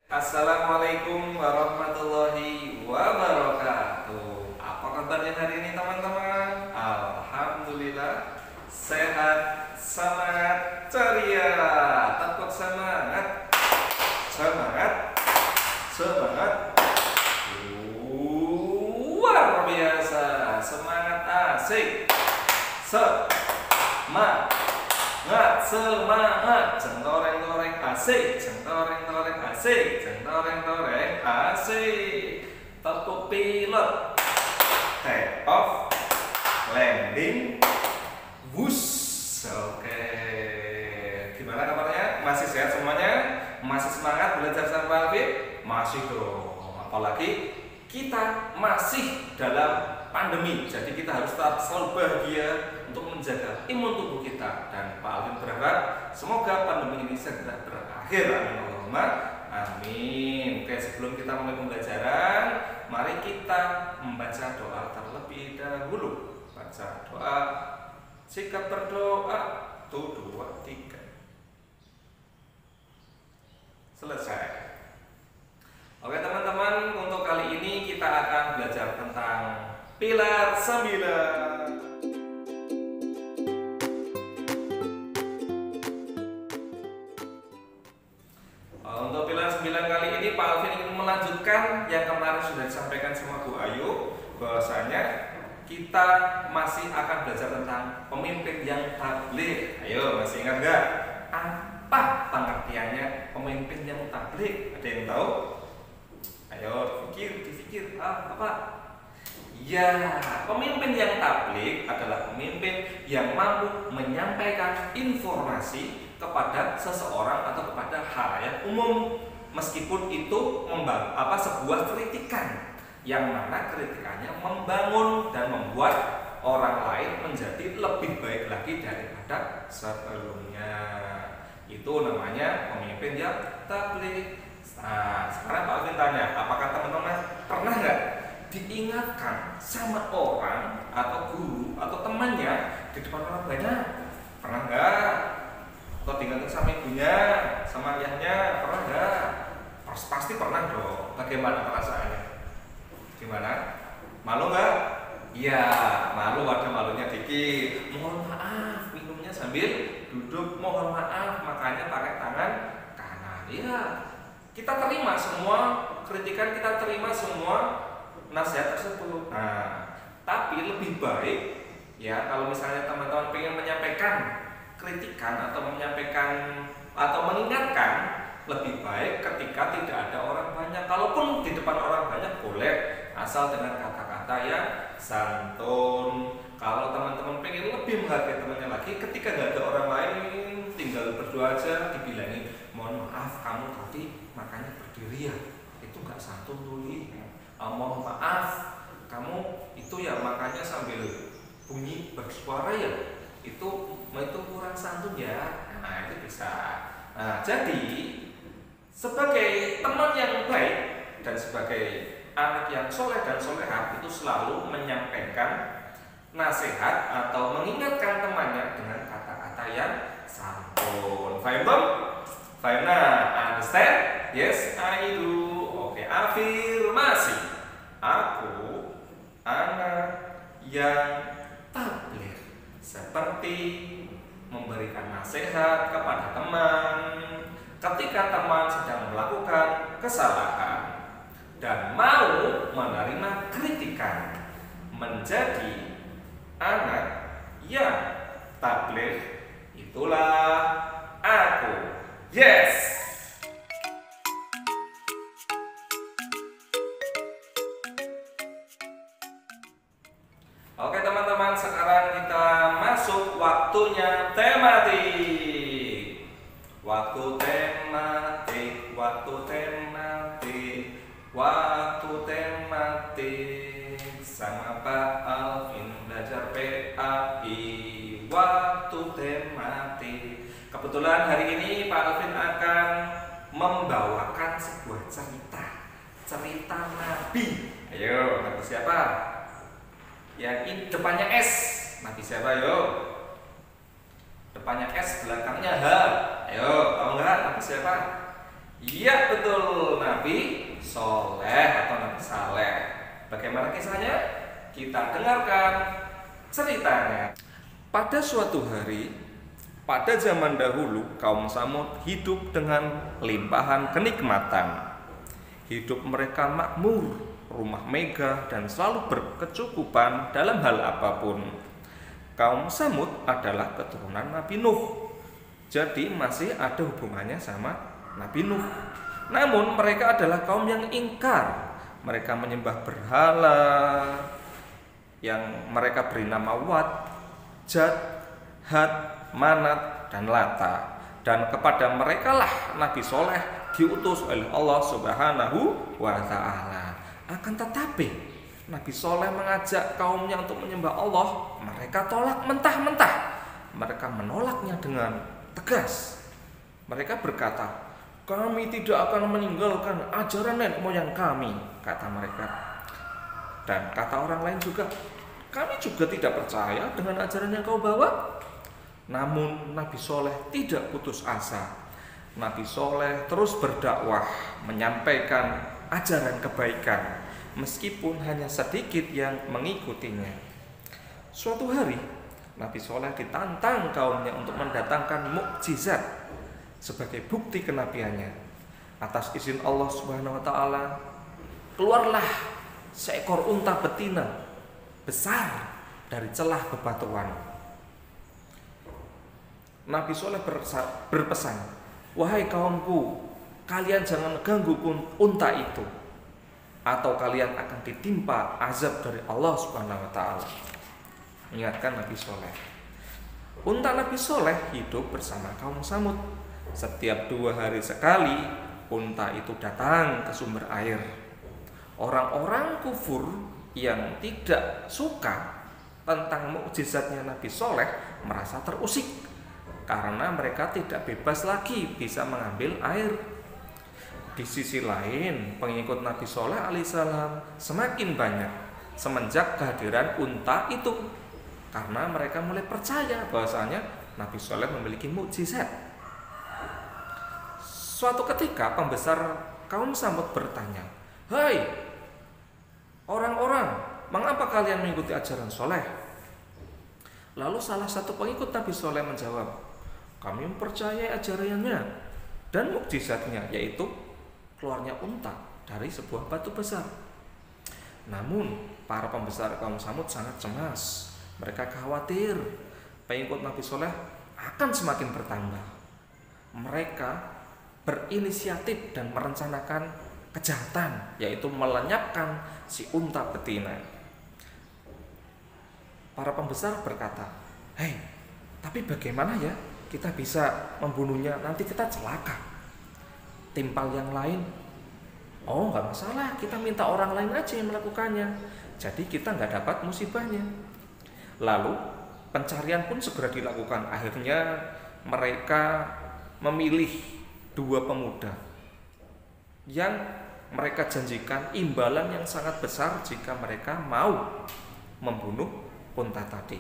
Assalamualaikum warahmatullahi wabarakatuh. Apa kabarnya hari ini teman-teman? Alhamdulillah sehat, semangat, ceria. Tetap semangat, semangat, semangat. Luar biasa, semangat asik. Semangat, centoreng-toreng asik, centoreng-toreng asik, centoreng-toreng asik. Tepuk pilot, take off, landing, wush. Oke, gimana kabarnya? Masih sehat semuanya? Masih semangat belajar sama Alvin? Masih dong. Apalagi kita masih dalam pandemi, jadi kita harus tetap selalu bahagia untuk menjaga imun tubuh kita. Dan Pak Alvin berharap semoga pandemi ini segera berakhir. Amin Allahumma amin. Oke, sebelum kita mulai pembelajaran, mari kita membaca doa terlebih dahulu. Baca doa, sikap berdoa, 1, 2, 3. Selesai. Oke teman-teman, untuk kali ini kita akan belajar tentang pilar 9. Untuk pilar 9 kali ini Pak Alvin ingin melanjutkan yang kemarin sudah disampaikan sama Bu Ayu, bahwasanya kita masih akan belajar tentang pemimpin yang tabligh. Ayo, masih ingat nggak? Apa pengertiannya pemimpin yang tabligh? Ada yang tahu? Ayo, difikir. Apa? Ya, pemimpin yang tabligh adalah pemimpin yang mampu menyampaikan informasi kepada seseorang atau kepada halayak umum, meskipun itu sebuah kritikan yang mana kritikannya membangun dan membuat orang lain menjadi lebih baik lagi daripada sebelumnya. Itu namanya pemimpin yang tabligh. Nah, sekarang Pak Alvin tanya, apakah teman-teman pernah nggak diingatkan sama orang atau guru atau temannya di depan orang banyak? Pernah nggak? Atau diingatkan sama ibunya, sama ayahnya? Pernah nggak? Pasti pernah dong. Bagaimana perasaannya? Gimana? Malu nggak? Iya, malu, ada malunya dikit. Mohon maaf, minumnya sambil duduk. Mohon maaf, makanya pakai tangan kanan. Iya, kita terima semua kritikan, kita terima semua nasihat tersebut. Nah, tapi lebih baik ya kalau misalnya teman-teman ingin menyampaikan kritikan atau menyampaikan atau mengingatkan, lebih baik ketika tidak ada orang banyak. Kalaupun di depan orang banyak boleh, asal dengan kata-kata yang santun. Kalau teman-teman pengen lebih menghargai temannya lagi, ketika nggak ada orang lain, tinggal berdua aja, dibilangin, mohon maaf kamu tadi makanya berdiri ya, itu nggak santun tuli. Mohon maaf kamu itu ya makanya sambil bunyi bersuara ya, itu kurang santun ya. Nah, itu bisa. Nah, jadi sebagai teman yang baik dan sebagai anak yang soleh dan solehah itu selalu menyampaikan nasihat atau mengingatkan temannya dengan kata-kata yang santun. Faham dong? Faham? Nah, understand? Yes, I do. Oke, afirmasi. Aku anak yang tabligh, seperti memberikan nasihat kepada teman ketika teman sedang melakukan kesalahan dan mau menerima kritikan. Menjadi anak yang tabligh, itulah aku. Yes. Oke teman-teman, sekarang kita masuk waktunya tematik. Waktu tematik, waktu tematik, waktu tematik. Sama Pak Alvin belajar PAI. Waktu tematik. Kebetulan hari ini Pak Alvin akan membawakan sebuah cerita Nabi. Ayo, Nabi siapa? Yang depannya S. Nabi siapa yo? Depannya S, belakangnya H. Ayo, tahu nggak Nabi siapa? Iya betul, Nabi Soleh atau Nabi Saleh. Bagaimana kisahnya? Kita dengarkan ceritanya. Pada suatu hari, pada zaman dahulu, kaum Samud hidup dengan limpahan kenikmatan. Hidup mereka makmur, rumah megah, dan selalu berkecukupan dalam hal apapun. Kaum Samud adalah keturunan Nabi Nuh, jadi masih ada hubungannya sama Nabi Nuh. Namun mereka adalah kaum yang ingkar. Mereka menyembah berhala yang mereka beri nama Wat, Jat, Hat, Manat, dan Lata. Dan kepada mereka lah Nabi Soleh diutus oleh Allah Subhanahu wa Ta'ala. Akan tetapi Nabi Soleh mengajak kaumnya untuk menyembah Allah, mereka tolak mentah-mentah. Mereka menolaknya dengan tegas. Mereka berkata, "Kami tidak akan meninggalkan ajaran nenek moyang kami," kata mereka. Dan kata orang lain juga, "Kami juga tidak percaya dengan ajaran yang kau bawa." Namun Nabi Soleh tidak putus asa. Nabi Soleh terus berdakwah, menyampaikan ajaran kebaikan, meskipun hanya sedikit yang mengikutinya. Suatu hari, Nabi Soleh ditantang kaumnya untuk mendatangkan mukjizat sebagai bukti kenabiannya. Atas izin Allah Subhanahu wa Ta'ala, keluarlah seekor unta betina besar dari celah bebatuan. Nabi Soleh berpesan, "Wahai kaumku, kalian jangan ganggu unta itu, atau kalian akan ditimpa azab dari Allah Subhanahu wa Ta'ala." Ingatkan Nabi Soleh. Unta Nabi Soleh hidup bersama kaum Samud. Setiap 2 hari sekali unta itu datang ke sumber air. Orang-orang kufur yang tidak suka tentang mukjizatnya Nabi Soleh merasa terusik, karena mereka tidak bebas lagi bisa mengambil air. Di sisi lain, pengikut Nabi Soleh alaihissalam semakin banyak semenjak kehadiran unta itu, karena mereka mulai percaya bahwasanya Nabi Soleh memiliki mukjizat. Suatu ketika pembesar kaum Samud bertanya, "Hai orang-orang, mengapa kalian mengikuti ajaran Soleh?" Lalu salah satu pengikut Nabi Soleh menjawab, "Kami mempercayai ajarannya dan mukjizatnya, yaitu keluarnya unta dari sebuah batu besar." Namun para pembesar kaum Samud sangat cemas. Mereka khawatir pengikut Nabi Soleh akan semakin bertambah. Mereka berinisiatif dan merencanakan kejahatan, yaitu melenyapkan si unta betina. Para pembesar berkata, "Hei, tapi bagaimana ya kita bisa membunuhnya? Nanti kita celaka. Timpal yang lain." "Oh, nggak masalah, kita minta orang lain aja yang melakukannya. Jadi kita nggak dapat musibahnya." Lalu pencarian pun segera dilakukan. Akhirnya mereka memilih 2 pemuda yang mereka janjikan imbalan yang sangat besar jika mereka mau membunuh unta tadi.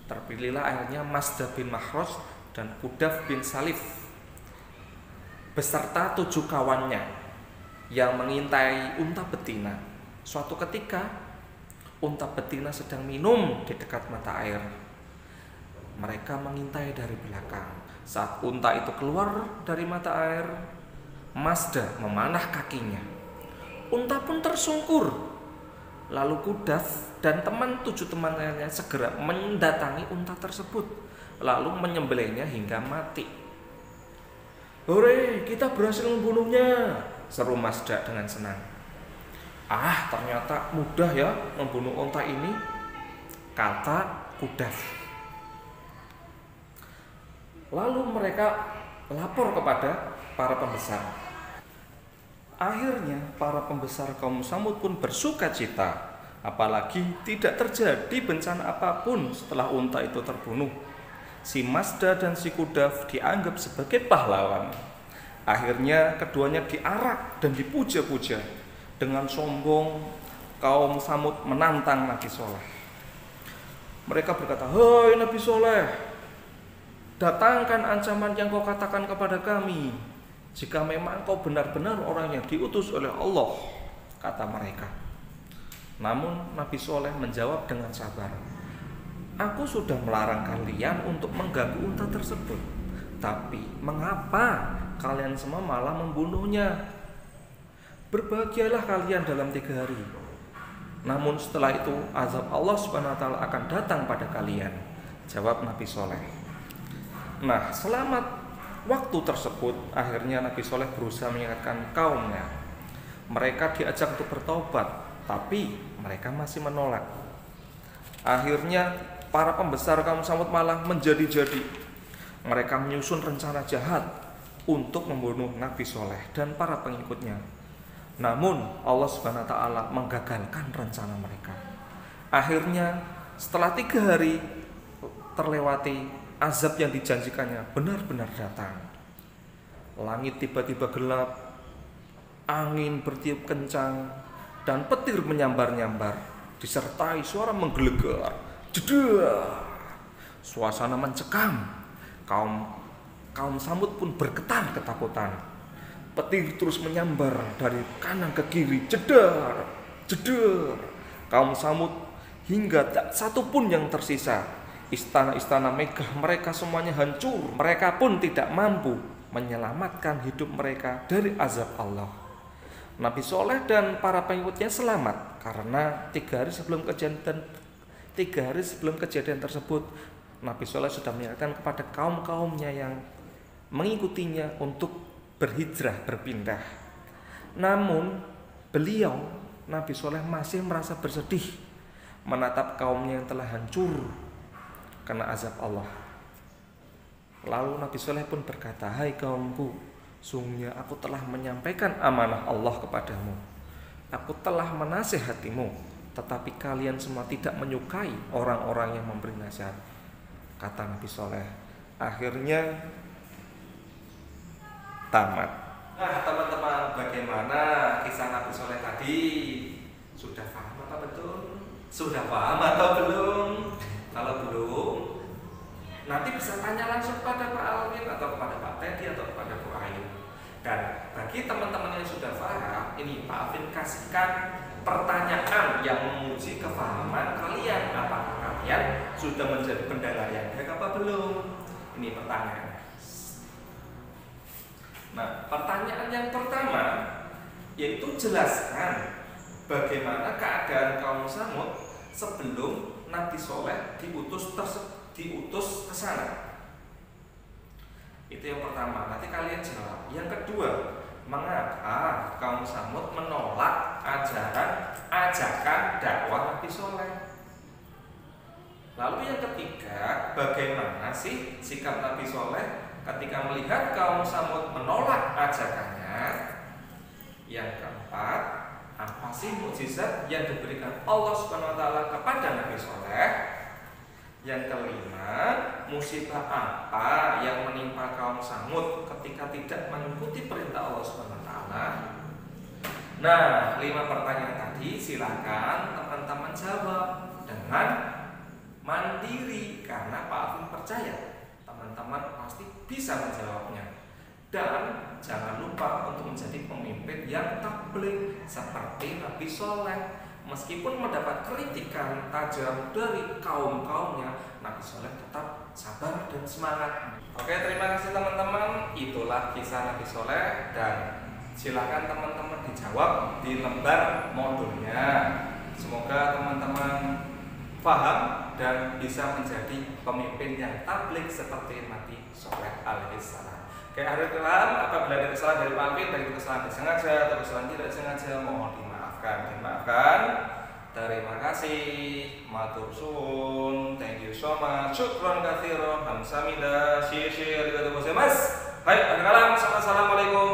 Terpilihlah akhirnya Masdah bin Mahros dan Qudaf bin Salif beserta 7 kawannya yang mengintai unta betina. Suatu ketika unta betina sedang minum di dekat mata air. Mereka mengintai dari belakang. Saat unta itu keluar dari mata air, Masdah memanah kakinya. Unta pun tersungkur. Lalu Qudaf dan 7 teman lainnya segera mendatangi unta tersebut, lalu menyembelihnya hingga mati. "Hore, kita berhasil membunuhnya," seru Masdah dengan senang. "Ah, ternyata mudah ya membunuh unta ini," kata Qudaf. Lalu mereka lapor kepada para pembesar. Akhirnya para pembesar kaum Samud pun bersukacita, apalagi tidak terjadi bencana apapun setelah unta itu terbunuh. Si Masdah dan si Qudaf dianggap sebagai pahlawan. Akhirnya keduanya diarak dan dipuja-puja. Dengan sombong, kaum Samud menantang Nabi Soleh. Mereka berkata, "Hai Nabi Soleh, datangkan ancaman yang kau katakan kepada kami. jika memang kau benar-benar orang yang diutus oleh Allah, kata mereka. Namun Nabi Soleh menjawab dengan sabar, aku sudah melarang kalian untuk mengganggu unta tersebut, tapi mengapa kalian semua malah membunuhnya? Berbahagialah kalian dalam 3 hari. Namun setelah itu azab Allah SWT akan datang pada kalian, jawab Nabi Soleh. Nah, selama waktu tersebut akhirnya Nabi Soleh berusaha mengingatkan kaumnya. Mereka diajak untuk bertobat, tapi mereka masih menolak. Akhirnya para pembesar kaum Samud malah menjadi-jadi. Mereka menyusun rencana jahat untuk membunuh Nabi Soleh dan para pengikutnya. Namun Allah Subhanahu wa ta'ala menggagalkan rencana mereka. Akhirnya setelah 3 hari terlewati, azab yang dijanjikannya benar-benar datang. Langit tiba-tiba gelap, angin bertiup kencang, dan petir menyambar-nyambar, disertai suara menggelegar. Jedar. Suasana mencekam. Kaum Samud pun bergetar ketakutan. Petir terus menyambar dari kanan ke kiri, jedar, jedar. Kaum Samud hingga tak satu pun yang tersisa. Istana-istana megah mereka semuanya hancur. Mereka pun tidak mampu menyelamatkan hidup mereka dari azab Allah. Nabi Soleh dan para pengikutnya selamat karena 3 hari sebelum kejadian tersebut, Nabi Soleh sudah mengingatkan kepada kaum-kaumnya yang mengikutinya untuk berhijrah, berpindah. Namun beliau, Nabi Soleh, masih merasa bersedih menatap kaumnya yang telah hancur karena azab Allah. Lalu Nabi Soleh pun berkata, hai kaumku, sungguhnya aku telah menyampaikan amanah Allah kepadamu. Aku telah menasihatimu, tetapi kalian semua tidak menyukai orang-orang yang memberi nasihat, kata Nabi Soleh. Akhirnya tamat. Nah teman-teman, bagaimana kisah Nabi Soleh tadi? Sudah paham apa betul? Sudah paham atau belum? Kalau belum, nanti bisa tanya langsung pada Pak Alvin atau kepada Pak Teddy atau kepada Bu Ayu. Dan bagi teman-teman yang sudah paham, ini Pak Alvin kasihkan pertanyaan yang menguji kefahaman kalian. Apakah kalian sudah menjadi pendengar yang baik apa belum? Ini pertanyaan. Nah, pertanyaan yang pertama yaitu jelaskan bagaimana keadaan kaum Samud sebelum Nabi Soleh diutus ke sana. Itu yang pertama. Nanti kalian jawab. Yang kedua, mengapa kaum Samud menolak ajakan dakwah Nabi Soleh? Lalu yang ketiga, bagaimana sih sikap Nabi Soleh ketika melihat kaum Samud menolak ajakannya? Yang keempat, apa sih mukjizat yang diberikan Allah Subhanahu wa ta'ala kepada Nabi Soleh? Yang kelima, musibah apa yang menimpa kaum Samud ketika tidak mengikuti perintah Allah Subhanahu wa ta'ala? Nah, 5 pertanyaan tadi silakan teman-teman jawab dengan mandiri, karena Pak Alvin percaya teman-teman pasti bisa menjawabnya. Dan jangan lupa untuk menjadi pemimpin yang tabligh seperti Nabi Soleh. Meskipun mendapat kritikan tajam dari kaum-kaumnya, Nabi Soleh tetap sabar dan semangat. Oke, terima kasih teman-teman. Itulah kisah Nabi Soleh, dan silakan teman-teman dijawab di lembar modulnya. Semoga teman-teman paham dan bisa menjadi pemimpin yang tabligh seperti Nabi Soleh alaihissalam. Oke, alhamdulillah, apabila ada kesalahan dari Pak Alvin, baik itu kesalahan disengaja atau kesalahan tidak disengaja, mohon dimaafkan. Terima kasih, matur suwun, thank you so much, syukron katsiran, hamsamida, syir, arigatou gozaimasu. Baik, assalamualaikum